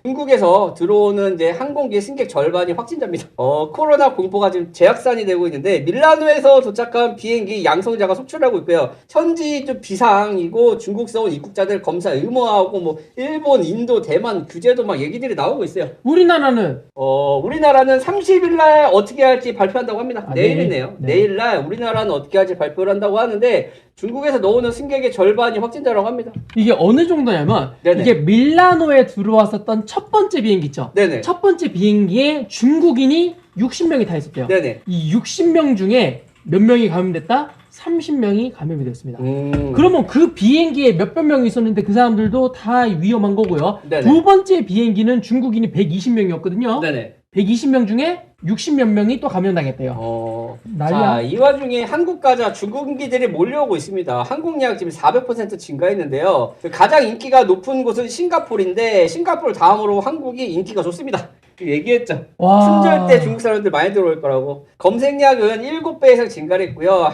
중국에서 들어오는 이제 항공기 승객 절반이 확진자입니다. 코로나 공포가 지금 재확산이 되고 있는데 밀라노에서 도착한 비행기 양성자가 속출하고 있고요. 현지 좀 비상이고 중국서 온 입국자들 검사 의무화하고 뭐 일본, 인도, 대만 규제도 막 얘기들이 나오고 있어요. 우리나라는 우리나라는 30일 날 어떻게 할지 발표한다고 합니다. 내일이네요. 네. 내일 날 우리나라는 어떻게 할지 발표를 한다고 하는데 중국에서 넣어오는 승객의 절반이 확진자라고 합니다. 이게 어느 정도냐면 네네. 이게 밀라노에 들어왔었던 첫 번째 비행기 있죠. 네네. 첫 번째 비행기에 중국인이 60명이 타 있었대요. 네네. 이 60명 중에 몇 명이 감염됐다? 30명이 감염이 되었습니다. 그러면 그 비행기에 몇백 명이 있었는데 그 사람들도 다 위험한 거고요. 네네. 두 번째 비행기는 중국인이 120명이었거든요. 네네. 120명 중에 60몇 명이 또 감염당했대요. 난리야. 자, 이 와중에 한국 가자 중국인기들이 몰려오고 있습니다. 항공 예약 지금 400% 증가했는데요. 가장 인기가 높은 곳은 싱가포르인데 싱가포르 다음으로 한국이 인기가 좋습니다. 얘기했죠. 와. 춘절 때 중국 사람들 많이 들어올 거라고. 검색량은 7배 이상 증가를 했고요.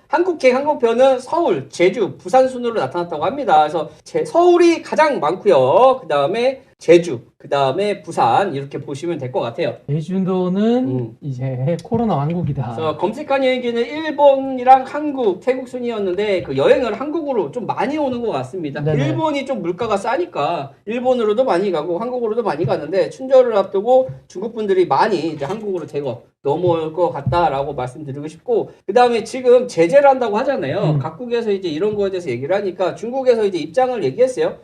한국행 항공편은 서울, 제주, 부산 순으로 나타났다고 합니다. 그래서 서울이 가장 많고요. 그 다음에 제주, 그 다음에 부산 이렇게 보시면 될 것 같아요. 제주도는 이제 코로나 왕국이다. 그래서 검색한 얘기는 일본이랑 한국, 태국 순이었는데 그 여행을 한국으로 좀 많이 오는 것 같습니다. 네네. 일본이 좀 물가가 싸니까 일본으로도 많이 가고 한국으로도 많이 가는데 춘절을 앞두고 중국 분들이 많이 이제 한국으로 대거 넘어올 것 같다라고 말씀드리고 싶고, 그 다음에 지금 제재를 한다고 하잖아요. 각국에서 이제 이런 거에 대해서 얘기를 하니까 중국에서 이제 입장을 얘기했어요.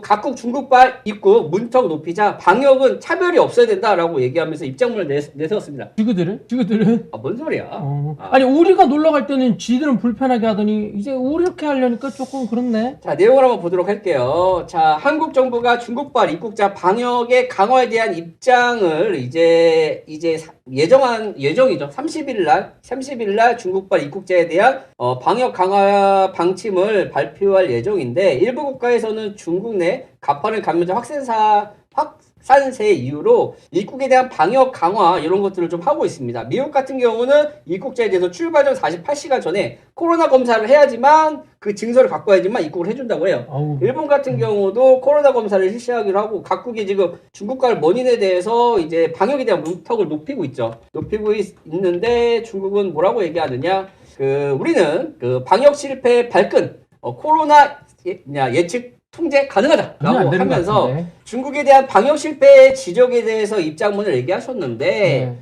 각국 중국발 입국 문턱 높이자 방역은 차별이 없어야 된다라고 얘기하면서 입장문을 내세웠습니다. 지구들은 뭔 소리야? 아니 우리가 놀러 갈 때는 지들은 불편하게 하더니 이제 우리 이렇게 하려니까 조금 그렇네. 자, 내용을 한번 보도록 할게요. 자, 한국 정부가 중국발 입국자 방역의 강화에 대한 입장을 이제 예정이죠. 30일 날 중국발 입국자에 대한 방역 강화 방침을 발표할 예정인데, 일부 국가에서는 중국 내 가파른 감염자 확산세 이후로 입국에 대한 방역 강화 이런 것들을 좀 하고 있습니다. 미국 같은 경우는 입국자에 대해서 출발 전 48시간 전에 코로나 검사를 해야지만 그 증서를 갖고 와야지만 입국을 해준다고 해요. 아우. 일본 같은 경우도 코로나 검사를 실시하기로 하고 각국이 지금 중국과의 원인에 대해서 이제 방역에 대한 문턱을 높이고 있죠. 있는데 중국은 뭐라고 얘기하느냐? 우리는 방역 실패의 발끈, 코로나 예측 통제 가능하다라고 하면서 중국에 대한 방역 실패의 지적에 대해서 입장문을 얘기하셨는데,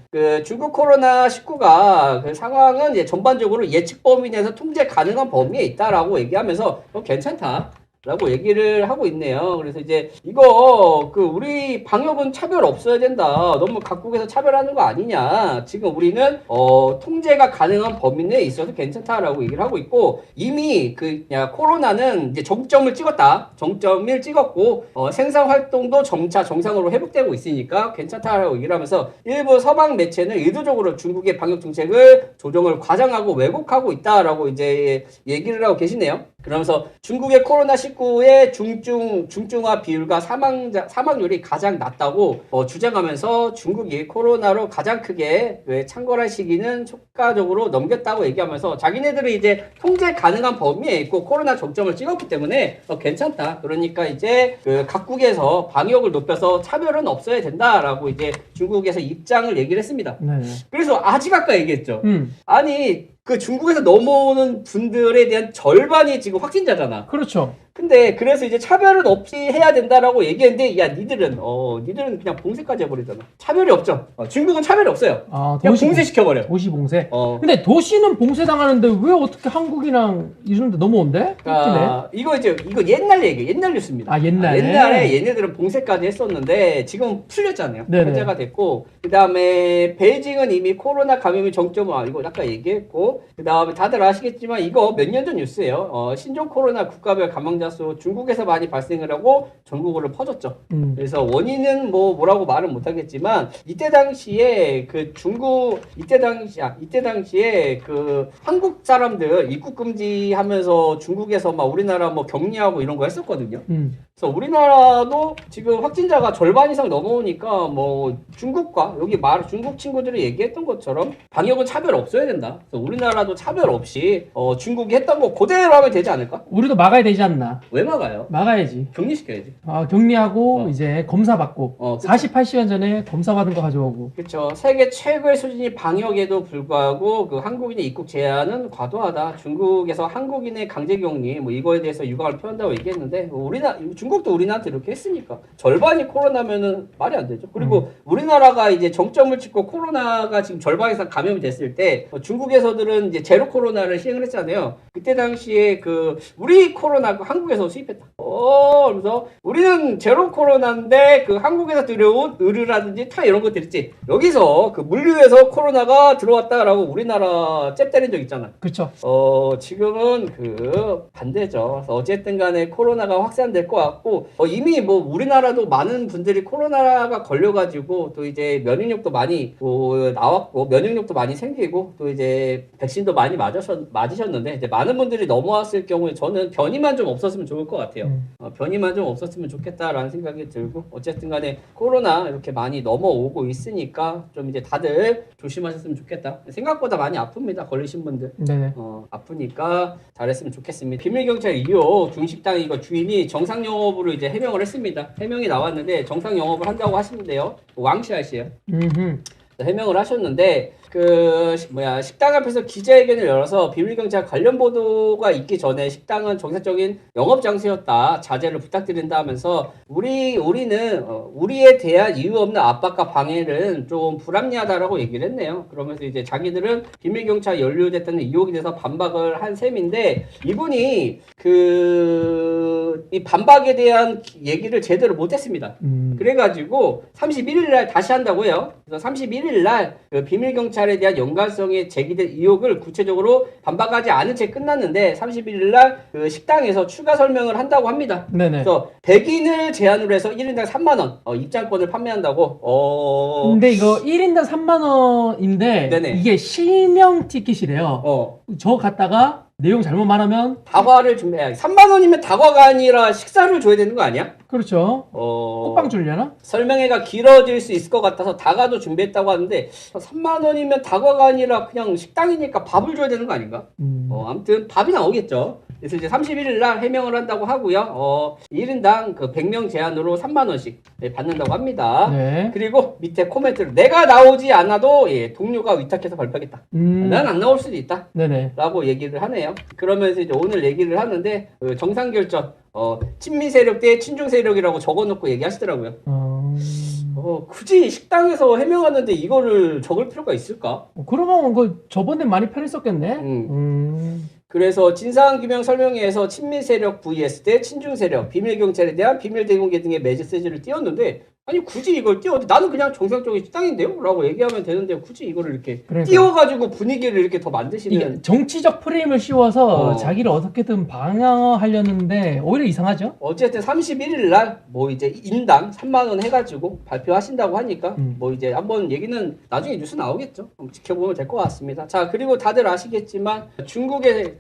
중국 코로나19가 그 상황은 이제 전반적으로 예측 범위 내에서 통제 가능한 범위에 있다라고 얘기하면서 괜찮다. 라고 얘기를 하고 있네요. 그래서 이제 이거 우리 방역은 차별 없어야 된다. 너무 각국에서 차별하는 거 아니냐. 지금 우리는 통제가 가능한 범위 내에 있어서 괜찮다라고 얘기를 하고 있고, 이미 코로나는 이제 정점을 찍었고 생산 활동도 점차 정상으로 회복되고 있으니까 괜찮다라고 얘기를 하면서 일부 서방 매체는 의도적으로 중국의 방역 정책을 조정을 과장하고 왜곡하고 있다라고 이제 얘기를 하고 계시네요. 그러면서 중국의 코로나19의 중증화 비율과 사망률이 가장 낮다고 주장하면서 중국이 코로나로 가장 크게 창궐할 시기는 효과적으로 넘겼다고 얘기하면서 자기네들은 이제 통제 가능한 범위에 있고 코로나 정점을 찍었기 때문에 괜찮다. 그러니까 이제 각국에서 방역을 높여서 차별은 없어야 된다라고 이제 중국에서 입장을 얘기를 했습니다. 네. 그래서 아까 얘기했죠. 아니 중국에서 넘어오는 분들에 대한 절반이 지금 확진자잖아. 그렇죠. 근데 그래서 이제 차별은 없이 해야 된다라고 얘기했는데, 야 니들은 그냥 봉쇄까지 해버리잖아. 차별이 없죠. 중국은 차별이 없어요. 그냥 봉쇄시켜버려. 도시 봉쇄. 근데 도시는 봉쇄당하는데 왜 어떻게 한국이랑 이런데 넘어온대? 이거 옛날 얘기, 옛날 뉴스입니다. 옛날에 얘네들은 봉쇄까지 했었는데 지금 풀렸잖아요. 해제가 됐고, 그 다음에 베이징은 이미 코로나 감염이 정점을 알고 아까 얘기했고, 그 다음에 다들 아시겠지만 이거 몇 년 전 뉴스예요. 신종 코로나 국가별 감염자 수 중국에서 많이 발생을 하고 전국으로 퍼졌죠. 그래서 원인은 뭐라고 말은 못하겠지만 이때 당시에 한국 사람들 입국 금지하면서 중국에서 막 우리나라 격리하고 이런 거 했었거든요. 그래서 우리나라도 지금 확진자가 절반 이상 넘어오니까 뭐 중국과 여기 중국 친구들이 얘기했던 것처럼 방역은 차별 없어야 된다. 그래서 우리나라도 차별 없이 중국이 했던 거 그대로 하면 되지 않을까? 우리도 막아야 되지 않나? 왜 막아요? 막아야지. 격리시켜야지. 격리하고 이제 검사 받고 48시간 48시간 전에 검사 받은 거 가져오고. 그렇죠. 세계 최고의 수준이 방역에도 불구하고 그 한국인의 입국 제한은 과도하다. 중국에서 한국인의 강제격리 뭐 이거에 대해서 유감을 표한다고 얘기했는데 중국도 우리나라한테 이렇게 했으니까 절반이 코로나면은 말이 안 되죠. 그리고 우리나라가 이제 정점을 찍고 코로나가 지금 절반 이상 감염이 됐을 때 중국에서들은 이제 제로 코로나를 시행을 했잖아요. 그때 당시에 그 우리 코로나가 한국에서 수입했다. 그래서 우리는 제로 코로나인데 그 한국에서 들여온 의류라든지 타 이런 것들 있지. 여기서 그 물류에서 코로나가 들어왔다라고 우리나라 잽 때린 적 있잖아. 그렇죠. 지금은 그 반대죠. 그래서 어쨌든 간에 코로나가 확산될 것 같고 이미 뭐 우리나라도 많은 분들이 코로나가 걸려가지고 또 이제 면역력도 많이 나왔고 면역력도 많이 생기고 또 이제 백신도 많이 맞으셨는데 이제 많은 분들이 넘어왔을 경우에 저는 변이만 좀 없었으면 좋을 것 같아요. 변이만 좀 없었으면 좋겠다라는 생각이 들고 어쨌든 간에 코로나 이렇게 많이 넘어오고 있으니까 좀 이제 다들 조심하셨으면 좋겠다. 생각보다 많이 아픕니다. 걸리신 분들. 네네. 아프니까 잘했으면 좋겠습니다. 비밀경찰 2호 중식당 이거 주인이 정상 영업으로 이제 해명을 했습니다. 해명이 나왔는데 정상 영업을 한다고 하시는데요. 왕시아 씨요. 해명을 하셨는데 식당 앞에서 기자회견을 열어서 비밀경찰 관련 보도가 있기 전에 식당은 정상적인 영업 장소였다. 자제를 부탁드린다 하면서 우리는 우리에 대한 이유 없는 압박과 방해는 좀 불합리하다라고 얘기를 했네요. 그러면서 이제 자기들은 비밀경찰 연루됐다는 의혹에 대해서 반박을 한 셈인데 이분이 이 반박에 대한 얘기를 제대로 못했습니다. 그래가지고 31일 날 다시 한다고 해요. 그래서 31일 날 그 비밀경찰에 대한 연관성에 제기된 의혹을 구체적으로 반박하지 않은 채 끝났는데 31일 날 그 식당에서 추가 설명을 한다고 합니다. 네네. 그래서 백인을 제한으로 해서 1인당 3만 원 입장권을 판매한다고. 근데 이거 1인당 3만 원인데 네네. 이게 실명 티켓이래요. 저 갔다가 내용 잘못 말하면 다과를 준비해. 3만 원이면 다과가 아니라 식사를 줘야 되는 거 아니야? 그렇죠. 꽃빵 주려나? 설명회가 길어질 수 있을 것 같아서 다과도 준비했다고 하는데 3만 원이면 다과가 아니라 그냥 식당이니까 밥을 줘야 되는 거 아닌가? 아무튼 밥이 나오겠죠. 그래서 이제 31일 날 해명을 한다고 하고요. 1인당 그 100명 제한으로 3만 원씩 받는다고 합니다. 네. 그리고 밑에 코멘트를 내가 나오지 않아도 동료가 위탁해서 발표하겠다. 난 안 나올 수도 있다. 네네. 라고 얘기를 하네요. 그러면서 이제 오늘 얘기를 하는데 정상 결정 친미 세력 대 친중 세력이라고 적어놓고 얘기하시더라고요. 굳이 식당에서 해명하는데 이거를 적을 필요가 있을까? 그러면 그 저번에 많이 편했었겠네. 그래서 진상규명 설명회에서 친미 세력 vs 대 친중 세력, 비밀 경찰에 대한 비밀 대공개 등의 메시지를 띄웠는데 아니 굳이 이걸 띄워 나는 그냥 정상적인 식당인데요? 라고 얘기하면 되는데 굳이 이거를 이렇게 띄워가지고 분위기를 이렇게 더 만드시면 정치적 프레임을 씌워서 자기를 어떻게든 방어하려는데 오히려 이상하죠? 어쨌든 31일 날 뭐 이제 인당 3만 원 해가지고 발표하신다고 하니까 뭐 이제 한번 얘기는 나중에 뉴스 나오겠죠. 지켜보면 될 것 같습니다. 자 그리고 다들 아시겠지만 중국의